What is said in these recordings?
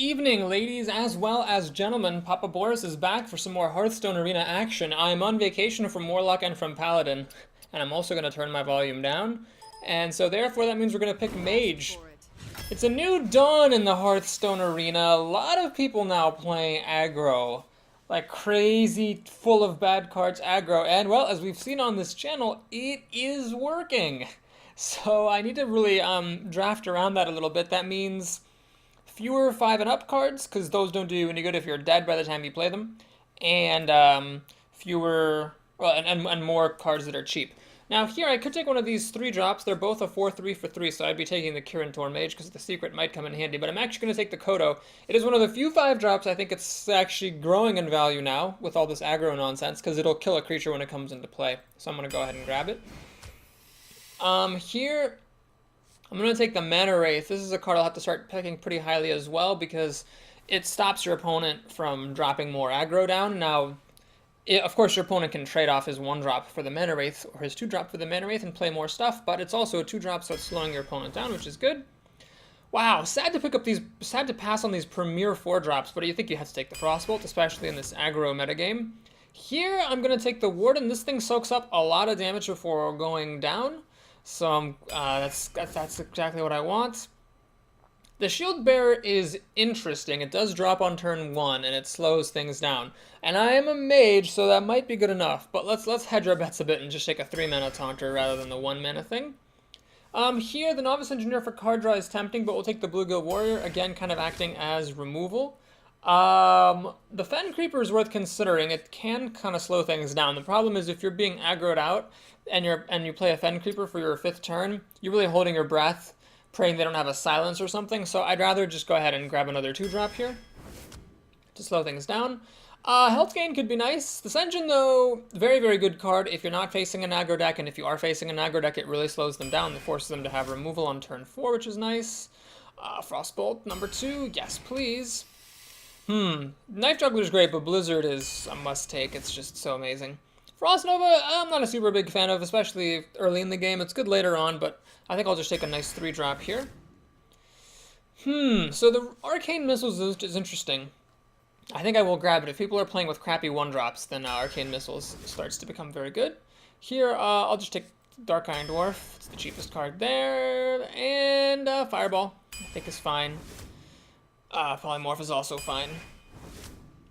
evening, ladies as well as gentlemen. Papa Boris is back for some more Hearthstone Arena action. I'm on vacation from Warlock and from Paladin, and I'm also going to turn my volume down. And so therefore that means we're going to pick Mage. It's a new dawn in the Hearthstone Arena. A lot of people now playing aggro. Like crazy, full of bad cards aggro. And well, as we've seen on this channel, it is working. So I need to really draft around that a little bit. That means fewer 5 and up cards, because those don't do you any good if you're dead by the time you play them, and fewer, well, and more cards that are cheap. Now here, I could take one of these 3 drops. They're both a 4/3 for 3, so I'd be taking the Kirin Tor Mage, because the secret might come in handy, but I'm actually going to take the Kodo. It is one of the few 5 drops. I think it's actually growing in value now, with all this aggro nonsense, because it'll kill a creature when it comes into play. So I'm going to go ahead and grab it. Here, I'm going to take the Mana Wraith. This is a card I'll have to start picking pretty highly as well because it stops your opponent from dropping more aggro down. Now, of course, your opponent can trade off his 1-drop for the Mana Wraith or his 2-drop for the Mana Wraith and play more stuff, but it's also a 2-drop, so it's slowing your opponent down, which is good. Wow, sad to pass on these premier 4-drops, but you think you have to take the Frostbolt, especially in this aggro metagame. Here, I'm going to take the Warden. This thing soaks up a lot of damage before going down. So that's exactly what I want. The Shield Bearer is interesting. It does drop on turn 1 and it slows things down. And I am a mage, so that might be good enough. But let's hedge our bets a bit and just take a 3-mana Taunter rather than the 1-mana thing. Here, the Novice Engineer for card draw is tempting, but we'll take the Bluegill Warrior, again kind of acting as removal. The Fen Creeper is worth considering. It can kind of slow things down. The problem is if you're being aggroed out and you play a Fen Creeper for your 5th turn, you're really holding your breath, praying they don't have a silence or something. So I'd rather just go ahead and grab another 2-drop here to slow things down. Health gain could be nice. The Sen'jin, though, very, very good card if you're not facing an aggro deck, and if you are facing an aggro deck, it really slows them down. It forces them to have removal on turn 4, which is nice. Frostbolt number 2, yes please. Knife Juggler is great, but Blizzard is a must-take. It's just so amazing. Frost Nova, I'm not a super big fan of, especially early in the game. It's good later on, but I think I'll just take a nice 3-drop here. So the Arcane Missiles is interesting. I think I will grab it. If people are playing with crappy 1-drops, then Arcane Missiles starts to become very good. Here, I'll just take Dark Iron Dwarf. It's the cheapest card there. And Fireball, I think is fine. Polymorph is also fine.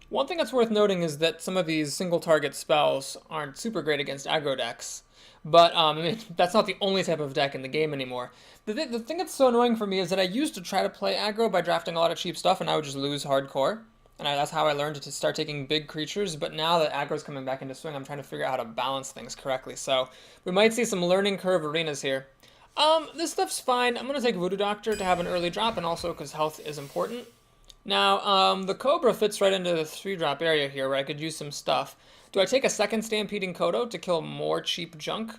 One thing that's worth noting is that some of these single-target spells aren't super great against aggro decks. But I mean, that's not the only type of deck in the game anymore. The thing that's so annoying for me is that I used to try to play aggro by drafting a lot of cheap stuff, and I would just lose hardcore. And that's how I learned to start taking big creatures. But now that aggro's coming back into swing, I'm trying to figure out how to balance things correctly. So we might see some learning curve arenas here. This stuff's fine. I'm going to take Voodoo Doctor to have an early drop, and also because health is important. Now, the Cobra fits right into the 3-drop area here where I could use some stuff. Do I take a second Stampeding Kodo to kill more cheap junk?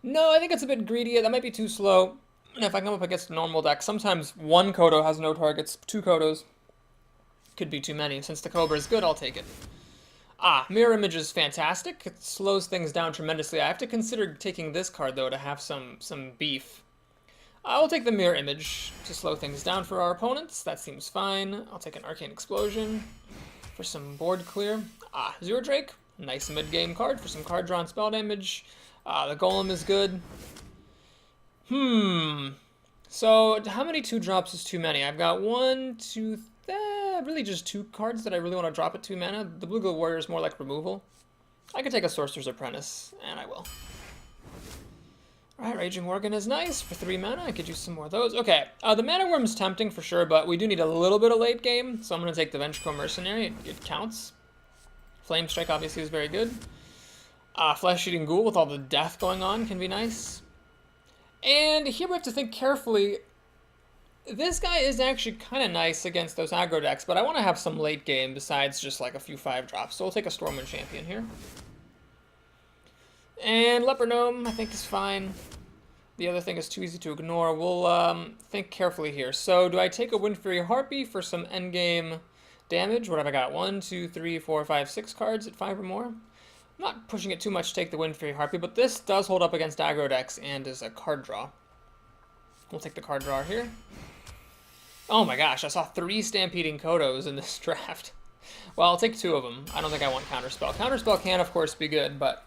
No, I think it's a bit greedy. That might be too slow. And if I come up against a normal deck, sometimes 1 Kodo has no targets. 2 Kodos could be too many. Since the Cobra is good, I'll take it. Mirror Image is fantastic. It slows things down tremendously. I have to consider taking this card, though, to have some beef. I will take the Mirror Image to slow things down for our opponents. That seems fine. I'll take an Arcane Explosion for some board clear. Zero Drake, nice mid-game card for some card draw and spell damage. The Golem is good. So how many 2-drops is too many? I've got 1, 2, really just 2 cards that I really want to drop at 2 mana. The Bluegill Warrior is more like removal. I could take a Sorcerer's Apprentice, and I will. Alright, Raging Worgen is nice for 3 mana. I could use some more of those. Okay, the Mana Worm's tempting for sure, but we do need a little bit of late game, so I'm going to take the Vengeful Mercenary. It counts. Flame Strike obviously is very good. Flesh-Eating Ghoul with all the death going on can be nice. And here we have to think carefully. This guy is actually kind of nice against those aggro decks, but I want to have some late game besides just like a few 5-drops, so we'll take a Stormwind Champion here. And Leper Gnome, I think, is fine. The other thing is too easy to ignore. We'll think carefully here. So do I take a Windfury Harpy for some endgame damage? What have I got? 1, 2, 3, 4, 5, 6 cards at 5 or more? I'm not pushing it too much to take the Windfury Harpy, but this does hold up against aggro decks and is a card draw. We'll take the card draw here. Oh my gosh, I saw 3 Stampeding Kodos in this draft. Well, I'll take 2 of them. I don't think I want Counterspell. Counterspell can, of course, be good, but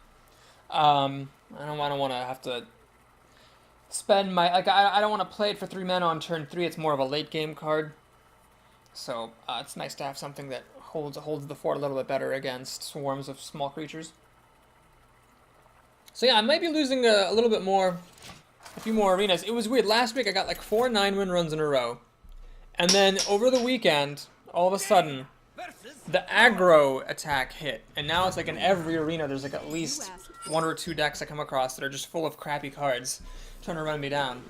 I don't want to have to spend my... Like, I don't want to play it for 3 mana on turn 3. It's more of a late-game card. So it's nice to have something that holds the fort a little bit better against swarms of small creatures. So yeah, I might be losing a little bit more, a few more arenas. It was weird. Last week I got like 4 9-win runs in a row. And then over the weekend, all of a sudden, the aggro attack hit. And now it's like in every arena there's like at least 1 or 2 decks I come across that are just full of crappy cards trying to run me down.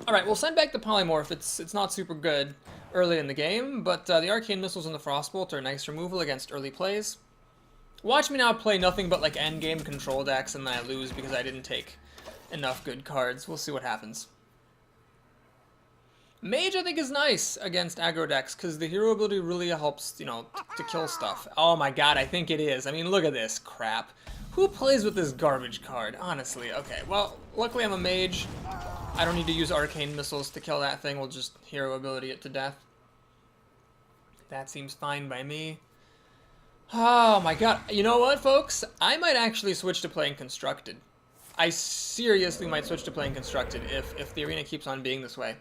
Alright, we'll send back the Polymorph. It's not super good early in the game, but the Arcane Missiles and the Frostbolt are nice removal against early plays. Watch me now play nothing but like endgame control decks and then I lose because I didn't take enough good cards. We'll see what happens. Mage, I think, is nice against aggro decks because the hero ability really helps, you know, to kill stuff. Oh my god, I think it is. I mean, look at this crap. Who plays with this garbage card? Honestly, okay. Well, luckily I'm a mage. I don't need to use Arcane Missiles to kill that thing. We'll just hero ability it to death. That seems fine by me. Oh my god. You know what, folks? I might actually switch to playing Constructed. I seriously might switch to playing Constructed if the arena keeps on being this way.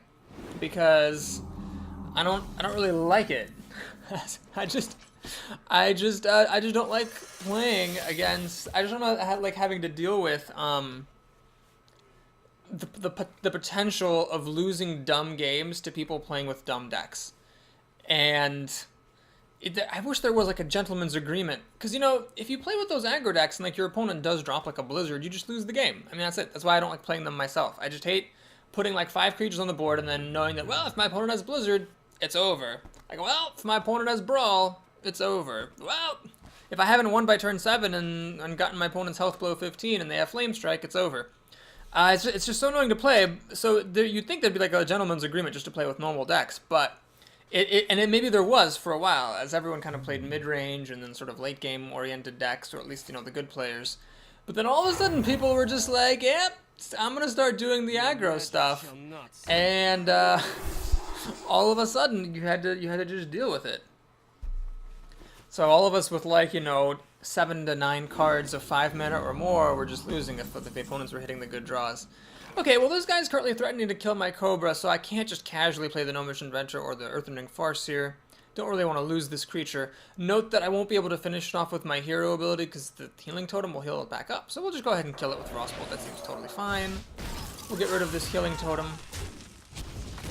Because I don't really like it. I just don't like playing against. I just don't like having to deal with the potential of losing dumb games to people playing with dumb decks. And I wish there was like a gentleman's agreement, because you know, if you play with those aggro decks and like your opponent does drop like a blizzard, you just lose the game. I mean, that's it. That's why I don't like playing them myself. I just hate putting like 5 creatures on the board and then knowing that, well, if my opponent has blizzard, it's over. Like, well, if my opponent has brawl, it's over. Well, if I haven't won by turn 7 and gotten my opponent's health below 15 and they have flame strike, it's over. It's just so annoying to play. So you'd think there'd be like a gentleman's agreement just to play with normal decks, but maybe there was for a while, as everyone kind of played mid-range and then sort of late-game oriented decks, or at least, you know, the good players. But then all of a sudden people were just like, yep, I'm gonna start doing the aggro stuff, and all of a sudden you had to just deal with it. So all of us with like, you know, 7 to 9 cards of 5 mana or more were just losing if the opponents were hitting the good draws. Okay, well, this guy's currently threatening to kill my Cobra, so I can't just casually play the Gnomish Inventor or the Earthending Farseer. Don't really want to lose this creature. Note that I won't be able to finish it off with my hero ability because the healing totem will heal it back up. So we'll just go ahead and kill it with Frostbolt. That seems totally fine. We'll get rid of this healing totem.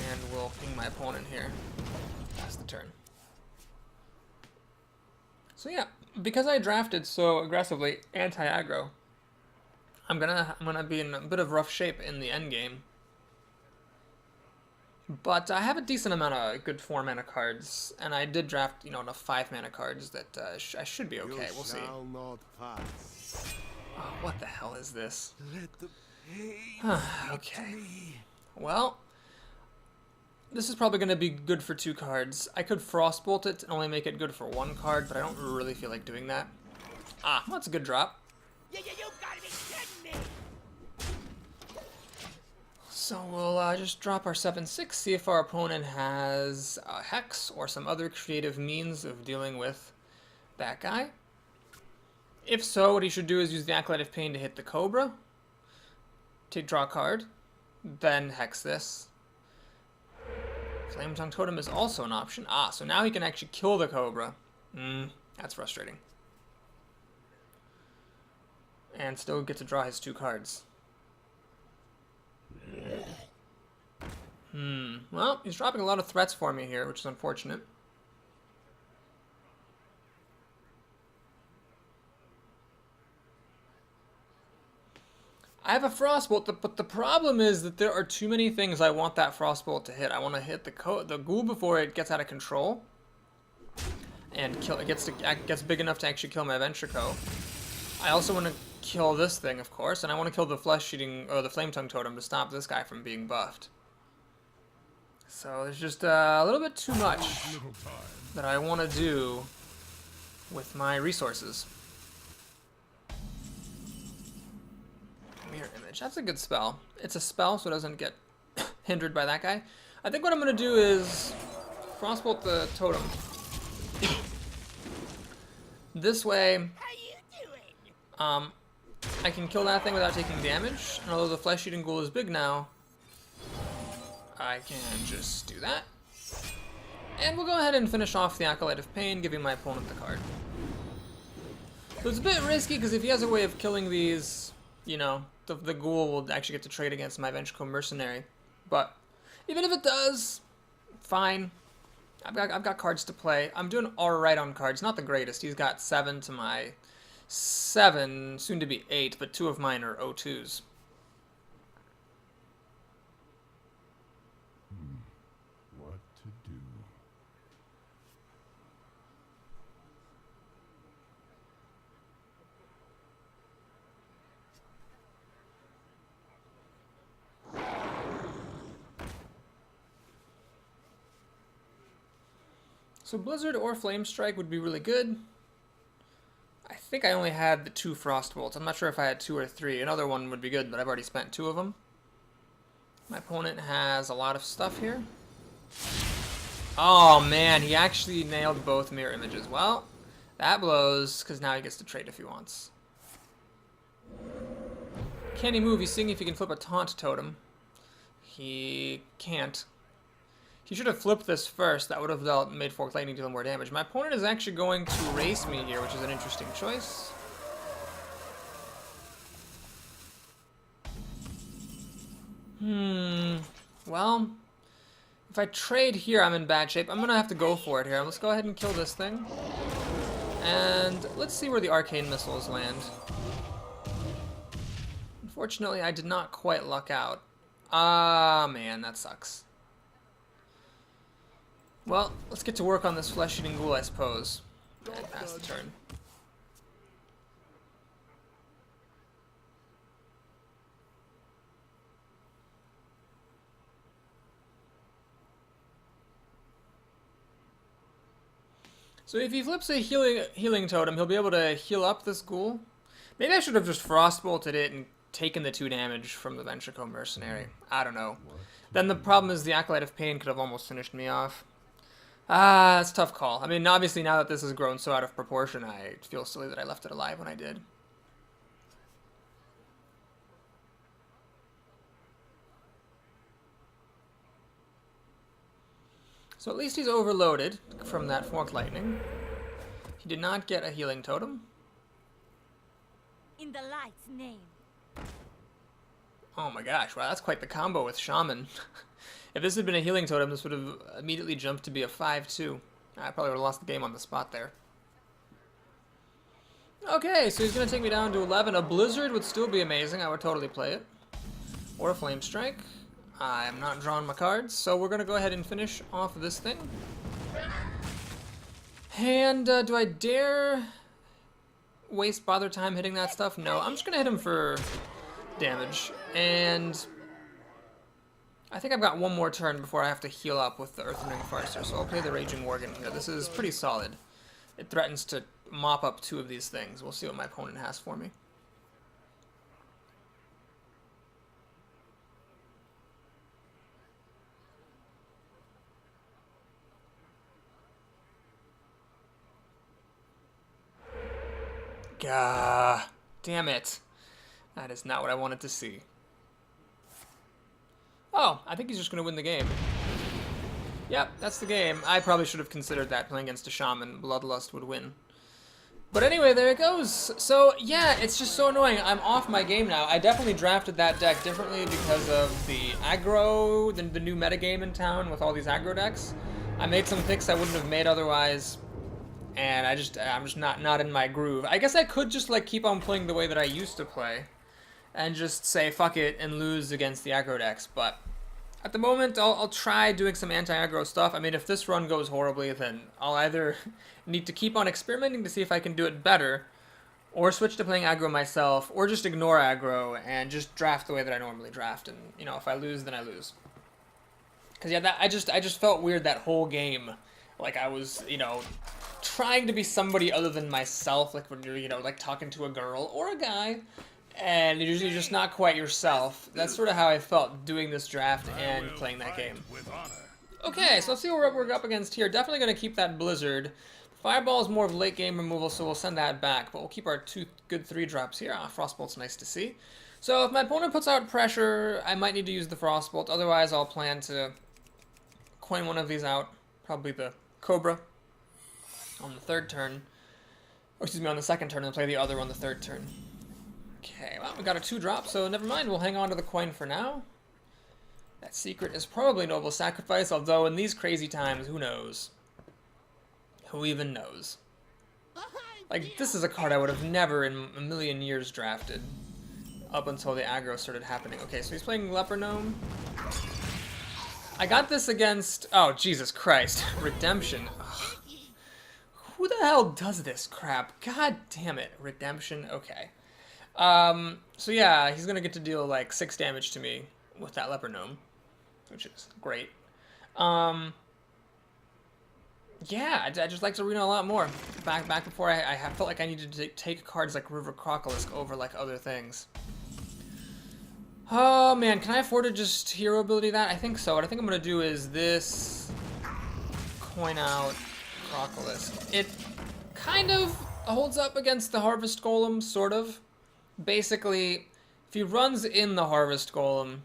And we'll ping my opponent here. Pass the turn. So yeah, because I drafted so aggressively anti-aggro, I'm gonna be in a bit of rough shape in the end game. But I have a decent amount of good 4 mana cards, and I did draft, you know, enough 5 mana cards that I should be okay. We'll see. Oh, what the hell is this? Okay. Well, this is probably going to be good for 2 cards. I could Frostbolt it and only make it good for 1 card, but I don't really feel like doing that. Ah, well, that's a good drop. You gotta be kidding me! So we'll just drop our 7/6, see if our opponent has a Hex or some other creative means of dealing with that guy. If so, what he should do is use the Acolyte of Pain to hit the Cobra, to draw a card, then Hex this. Flame Tongue Totem is also an option. Ah, so now he can actually kill the Cobra. That's frustrating. And still get to draw his 2 cards. Well, he's dropping a lot of threats for me here, which is unfortunate. I have a Frostbolt, but the problem is that there are too many things I want that Frostbolt to hit. I want to hit the ghoul before it gets out of control, and kill it gets big enough to actually kill my Ventrico. I also want to kill this thing, of course, and I want to kill the flesh-eating or the Flame Tongue Totem to stop this guy from being buffed. So there's just a little bit too much that I want to do with my resources. Mirror Image. That's a good spell. It's a spell, so it doesn't get hindered by that guy. I think what I'm gonna do is Frostbolt the totem. This way, How you doing? I can kill that thing without taking damage. And although the flesh-eating ghoul is big now, I can just do that. And we'll go ahead and finish off the Acolyte of Pain, giving my opponent the card. So it's a bit risky, because if he has a way of killing these, you know, the ghoul will actually get to trade against my Vengeful Mercenary. But even if it does, fine. I've got cards to play. I'm doing alright on cards. Not the greatest. He's got 7 to my 7, soon to be 8, but 2 of mine are O2s. What to do? So Blizzard or Flame Strike would be really good. I think I only had the 2 Frostbolts. I'm not sure if I had 2 or 3. Another one would be good, but I've already spent 2 of them. My opponent has a lot of stuff here. Oh man, he actually nailed both mirror images. Well, that blows, because now he gets to trade if he wants. Can he move? He's seeing if he can flip a taunt totem. He can't. He should have flipped this first. That would have made Forked Lightning deal more damage. My opponent is actually going to race me here, which is an interesting choice. Well, if I trade here, I'm in bad shape. I'm going to have to go for it here. Let's go ahead and kill this thing. And let's see where the Arcane Missiles land. Unfortunately, I did not quite luck out. Ah, man, that sucks. Well, let's get to work on this flesh-eating ghoul, I suppose. And pass the turn. So if he flips a healing totem, he'll be able to heal up this ghoul. Maybe I should have just Frostbolted it and taken the 2 damage from the Vengeful Mercenary. I don't know. Then the problem is the Acolyte of Pain could have almost finished me off. Ah, that's a tough call. I mean, obviously now that this has grown so out of proportion, I feel silly that I left it alive when I did. So at least he's overloaded from that Forked Lightning. He did not get a healing totem. In the light's name. Oh my gosh, wow, that's quite the combo with Shaman. If this had been a healing totem, this would have immediately jumped to be a 5-2. I probably would have lost the game on the spot there. Okay, so he's going to take me down to 11. A Blizzard would still be amazing. I would totally play it. Or a Flame Strike. I'm not drawing my cards, so we're going to go ahead and finish off this thing. And do I dare bother time hitting that stuff? No, I'm just going to hit him for damage. And I think I've got one more turn before I have to heal up with the Earthring Farser, so I'll play the Raging Worgen here. This is pretty solid. It threatens to mop up 2 of these things. We'll see what my opponent has for me. Gah, damn it. That is not what I wanted to see. Oh, I think he's just going to win the game. Yep, that's the game. I probably should have considered that playing against a Shaman. Bloodlust would win. But anyway, there it goes. So, yeah, it's just so annoying. I'm off my game now. I definitely drafted that deck differently because of the aggro, the new metagame in town with all these aggro decks. I made some picks I wouldn't have made otherwise, and I'm just not in my groove. I guess I could just, like, keep on playing the way that I used to play and just say fuck it and lose against the aggro decks, but at the moment I'll try doing some anti-aggro stuff. I mean, if this run goes horribly, then I'll either need to keep on experimenting to see if I can do it better, or switch to playing aggro myself, or just ignore aggro and just draft the way that I normally draft, and, you know, if I lose, then I lose. Because, yeah, I just felt weird that whole game. Like, I was, you know, trying to be somebody other than myself, like when you're, you know, like talking to a girl or a guy, and you're just not quite yourself. That's sort of how I felt doing this draft and playing that game. Okay, so let's see what we're up against here. Definitely going to keep that Blizzard. Fireball is more of late game removal, so we'll send that back. But we'll keep our 2 good 3-drops here. Ah, Frostbolt's nice to see. So if my opponent puts out pressure, I might need to use the Frostbolt. Otherwise, I'll plan to coin one of these out. Probably the Cobra on the 3rd turn. Or excuse me, on the 2nd turn, and play the other on the 3rd turn. Okay, well, we got a 2-drop, so never mind. We'll hang on to the coin for now. That secret is probably Noble Sacrifice, although in these crazy times, who knows? Who even knows? Like, this is a card I would have never in a million years drafted. Up until the aggro started happening. Okay, so he's playing Leper Gnome. I got this against... Oh, Jesus Christ. Redemption. Ugh. Who the hell does this crap? God damn it. Redemption. Okay. So yeah, he's gonna get to deal like 6 damage to me with that Leper Gnome, which is great. Yeah, I just liked Arena a lot more. Back before I felt like I needed to take cards like River Crocolisk over like other things. Oh man, can I afford to just hero ability that? I think so. What I think I'm gonna do is this coin out Crocolisk. It kind of holds up against the Harvest Golem, sort of. Basically, if he runs in the Harvest Golem,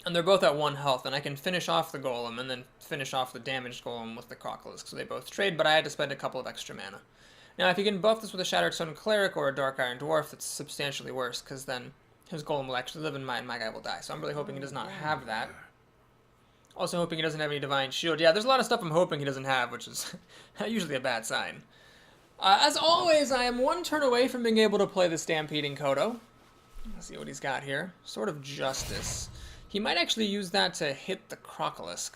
and they're both at 1 health, and I can finish off the Golem and then finish off the damaged Golem with the Crocolisk, so they both trade, but I had to spend a couple of extra mana. Now, if you can buff this with a Shattered Stone Cleric or a Dark Iron Dwarf, it's substantially worse, because then his Golem will actually live and my guy will die, so I'm really hoping he does not have that. Also hoping he doesn't have any Divine Shield. Yeah, there's a lot of stuff I'm hoping he doesn't have, which is usually a bad sign. As always, I am 1 turn away from being able to play the Stampeding Kodo. Let's see what he's got here. Sort of Justice. He might actually use that to hit the Crocolisk,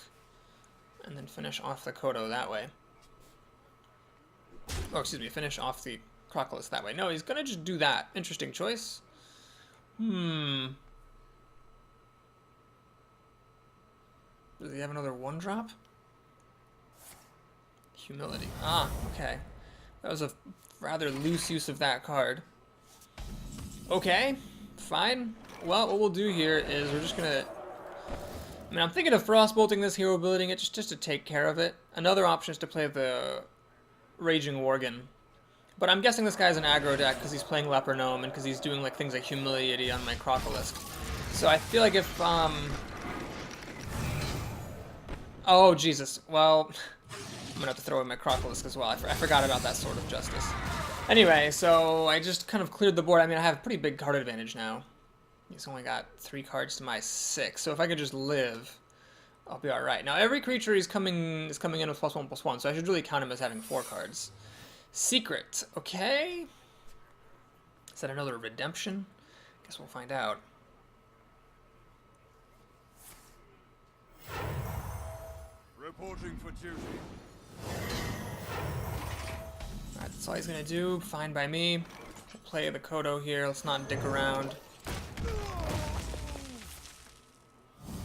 and then finish off the Kodo that way. Oh, excuse me, finish off the Crocolisk that way. No, he's gonna just do that. Interesting choice. Does he have another 1-drop? Humility. Ah, okay. That was a rather loose use of that card. Okay, fine. Well, what we'll do here is we're just gonna... I mean, I'm thinking of Frostbolting this, hero abilitying it just to take care of it. Another option is to play the Raging Worgen. But I'm guessing this guy's an aggro deck because he's playing Leper Gnome and because he's doing like things like Humiliate on my Crocolisk. So I feel like if, Oh, Jesus. Well, I'm gonna have to throw away my Crocolisk as well. I forgot about that Sword of Justice. Anyway, so I just kind of cleared the board. I mean, I have a pretty big card advantage now. He's only got 3 cards to my 6, so if I could just live, I'll be alright. Now, every creature is coming in with +1/+1, so I should really count him as having 4 cards. Secret, okay? Is that another redemption? Guess we'll find out. Reporting for duty. Alright, that's all he's gonna do. Fine by me. We'll play the Kodo here. Let's not dick around.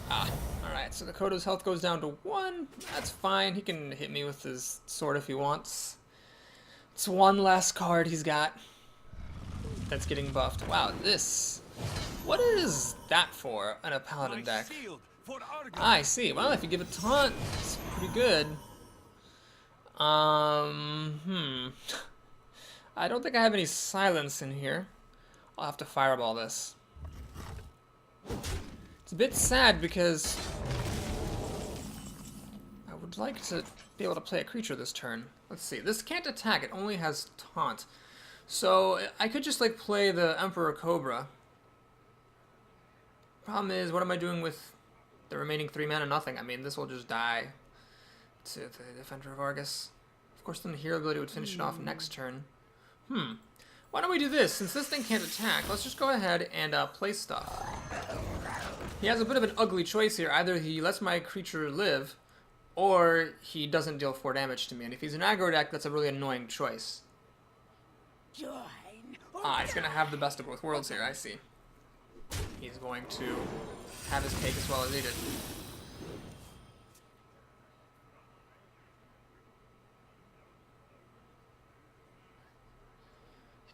Ah, alright, so the Kodo's health goes down to 1. That's fine. He can hit me with his sword if he wants. It's 1 less card he's got that's getting buffed. Wow, this... What is that for in a Paladin deck? I see. Well, if you give it taunt, it's pretty good. I don't think I have any silence in here. I'll have to fireball this. It's a bit sad because I would like to be able to play a creature this turn. Let's see. This can't attack. It only has taunt. So I could just like play the Emperor Cobra. Problem is, what am I doing with the remaining 3 mana? Nothing. I mean, this will just die to the Defender of Argus. Of course, then the hero ability would finish it off next turn. Why don't we do this? Since this thing can't attack, let's just go ahead and play stuff. He has a bit of an ugly choice here. Either he lets my creature live, or he doesn't deal 4 damage to me. And if he's an aggro deck, that's a really annoying choice. Ah, he's going to have the best of both worlds here, I see. He's going to have his cake as well as eat it.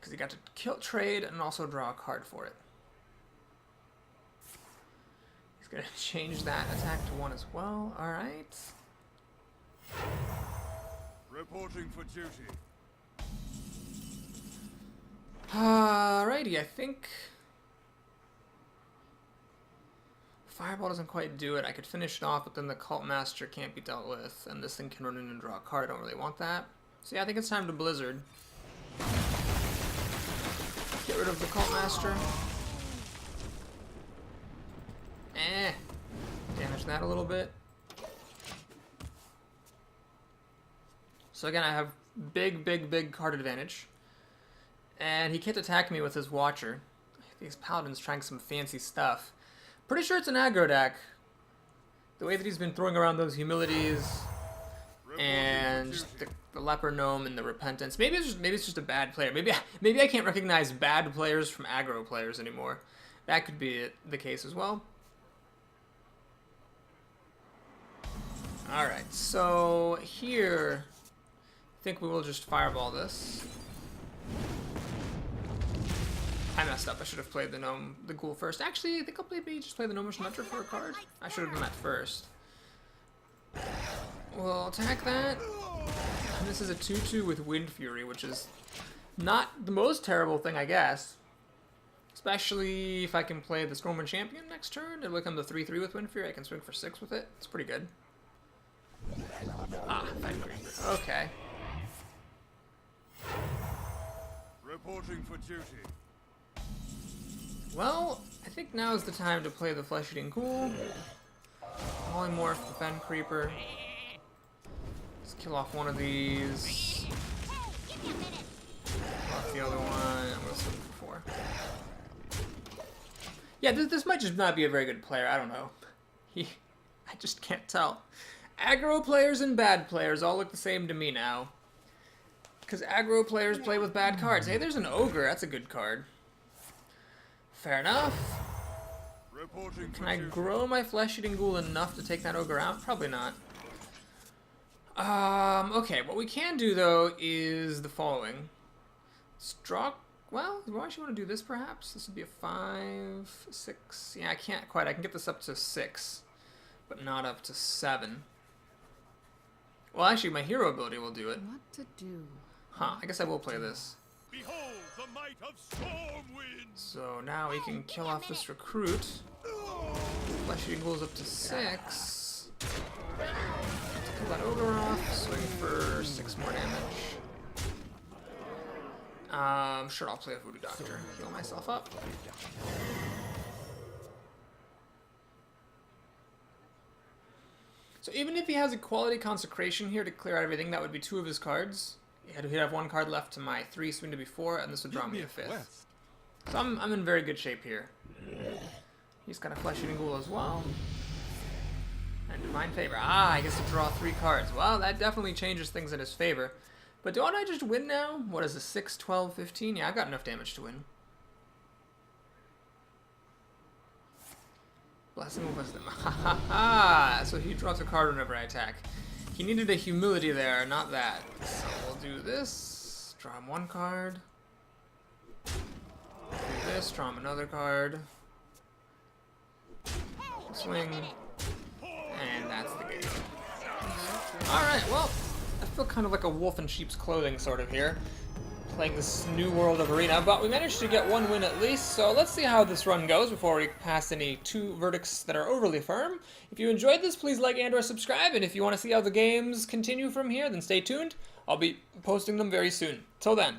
Because he got to kill, trade, and also draw a card for it. He's going to change that attack to 1 as well. Alright. Reporting for duty. Alrighty, I think Fireball doesn't quite do it. I could finish it off, but then the Cult Master can't be dealt with, and this thing can run in and draw a card. I don't really want that. So yeah, I think it's time to Blizzard. Get rid of the Cult Master. Damage that a little bit. So again, I have big card advantage. And he can't attack me with his Watcher. These Paladins trying some fancy stuff. Pretty sure it's an aggro deck. The way that he's been throwing around those humilities and the Leper Gnome and the Repentance. Maybe it's just a bad player. Maybe I can't recognize bad players from aggro players anymore. That could be the case as well. Alright, so here I think we will just Fireball this. I messed up. I should have played the Ghoul first. Actually, I think I'll maybe just play the Gnomish Mentor for a card. I should have done that first. We'll attack that. And this is a 2/2 with Wind Fury, which is not the most terrible thing, I guess. Especially if I can play the Stormwind Champion next turn. It'll become the 3/3 with Wind Fury. I can swing for 6 with it. It's pretty good. Okay. Reporting for duty. Well, I think now is the time to play the Flesh-Eating Ghoul. Polymorph the Fen Creeper. Let's kill off one of these. Kill off the other one. I'm going to swing for 4. Yeah, this might just not be a very good player. I don't know. I just can't tell. Aggro players and bad players all look the same to me now. Because aggro players play with bad cards. Hey, there's an Ogre. That's a good card. Fair enough. Can I grow my Flesh-Eating Ghoul enough to take that Ogre out? Probably not. Okay, what we can do, though, is the following. Let's draw... Well, do I actually want to do this, perhaps? This would be a 5, 6... Yeah, I can't quite. I can get this up to 6, but not up to 7. Well, actually, my hero ability will do it. What to do? Huh, I guess I will play this. Behold the might of Stormwind. So now we can kill off this recruit. Flesh-Eating Ghoul's up to 6. Kill that Ogre off. Swing for 6 more damage. Sure, I'll play a Voodoo Doctor. Heal myself up. So even if he has a quality Consecration here to clear out everything, that would be 2 of his cards. He'd have 1 card left to my 3, soon to be 4, and this would draw me a 5th. So I'm in very good shape here. He's got a Flesh-Eating Ghoul as well. And Divine Favor. Ah, I guess to draw 3 cards. Well, that definitely changes things in his favor. But don't I just win now? What is this, 6, 12, 15? Yeah, I've got enough damage to win. Blessing of Wisdom. Ha ha ha! So he draws a card whenever I attack. He needed a humility there, not that. So we'll do this. Draw him 1 card. Do this, draw him another card. Swing. And that's the game. Alright, well, I feel kind of like a wolf in sheep's clothing sort of here. Playing this new world of Arena, but we managed to get 1 win at least, so let's see how this run goes before we pass any 2 verdicts that are overly firm. If you enjoyed this, please like and or subscribe, and if you want to see how the games continue from here, then stay tuned. I'll be posting them very soon. Till then.